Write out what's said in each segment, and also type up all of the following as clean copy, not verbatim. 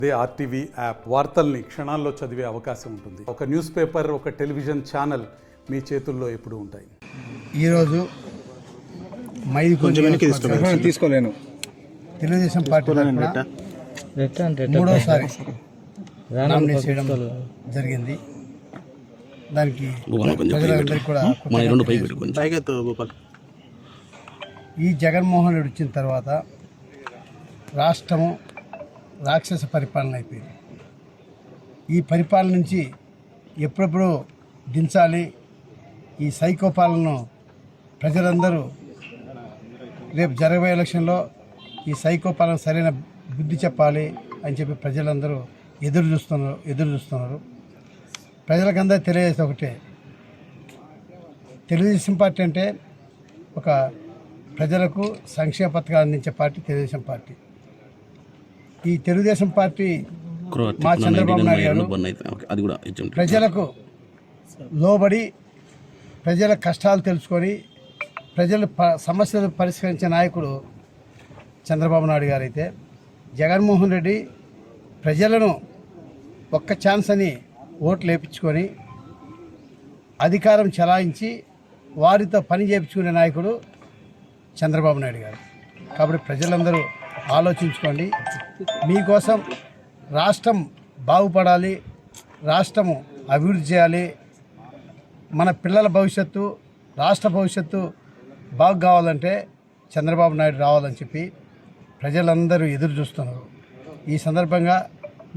అదే RTV app వార్తల్ని క్షణాల్లో చదివే అవకాశం ఉంటుంది. ఒక న్యూస్ పేపర్, ఒక టెలివిజన్ ఛానల్ మీ చేతుల్లో ఎప్పుడూ ఉంటాయి. ఈరోజు తీసుకోలేను తెలుగుదేశం పార్టీ మూడోసారి నామినేట్ చేయడం జరిగింది. దానికి ప్రజలందరికీ కూడా ఈ జగన్మోహన్ రెడ్డి వచ్చిన తర్వాత రాష్ట్రము రాక్షస పరిపాలన అయిపోయింది. ఈ పరిపాలన నుంచి ఎప్పుడెప్పుడు దించాలి, ఈ సైకో పాలనను ప్రజలందరూ రేపు జరగబోయే ఎలక్షన్లో ఈ సైకో పాలన సరైన బుద్ధి చెప్పాలి అని చెప్పి ప్రజలందరూ ఎదురు చూస్తున్నారు. ప్రజలకందరూ తెలియజేస్తే ఒకటే, తెలుగుదేశం పార్టీ అంటే ఒక ప్రజలకు సంక్షేమ పథకాలు అందించే పార్టీ తెలుగుదేశం పార్టీ. ఈ తెలుగుదేశం పార్టీ మా చంద్రబాబు నాయుడు గారు ప్రజలకు లోబడి ప్రజల కష్టాలు తెలుసుకొని ప్రజల సమస్యలు పరిష్కరించే నాయకుడు చంద్రబాబు నాయుడు గారు అయితే, జగన్మోహన్ రెడ్డి ప్రజలను ఒక్క ఛాన్స్ అని ఓట్లు వేయించుకొని అధికారం చెలాయించి వారితో పని చేయించుకునే నాయకుడు చంద్రబాబు నాయుడు గారు. కాబట్టి ప్రజలందరూ ఆలోచించుకోండి. మీకోసం రాష్ట్రం బాగుపడాలి, రాష్ట్రము అభివృద్ధి చేయాలి, మన పిల్లల భవిష్యత్తు, రాష్ట్ర భవిష్యత్తు బాగు కావాలంటే చంద్రబాబు నాయుడు రావాలని చెప్పి ప్రజలందరూ ఎదురు చూస్తున్నారు. ఈ సందర్భంగా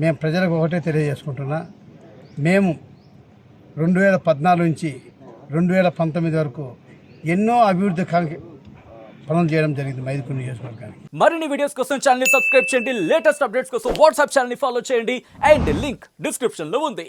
మేము ప్రజలకు ఒకటే తెలియజేసుకుంటున్నా, మేము 2014 నుంచి 2019 వరకు ఎన్నో అభివృద్ధి పనులు చేయడం జరిగింది మైదుకూరు నియోజకవర్గానికి. మరిన్ని వీడియోస్ కోసం ఛానల్ ని సబ్స్క్రైబ్ చేయండి. లేటెస్ట్ అప్డేట్స్ కోసం వాట్సాప్ ఛానల్ ని ఫాలో చేయండి. అండ్ లింక్ డిస్క్రిప్షన్ లో ఉంది.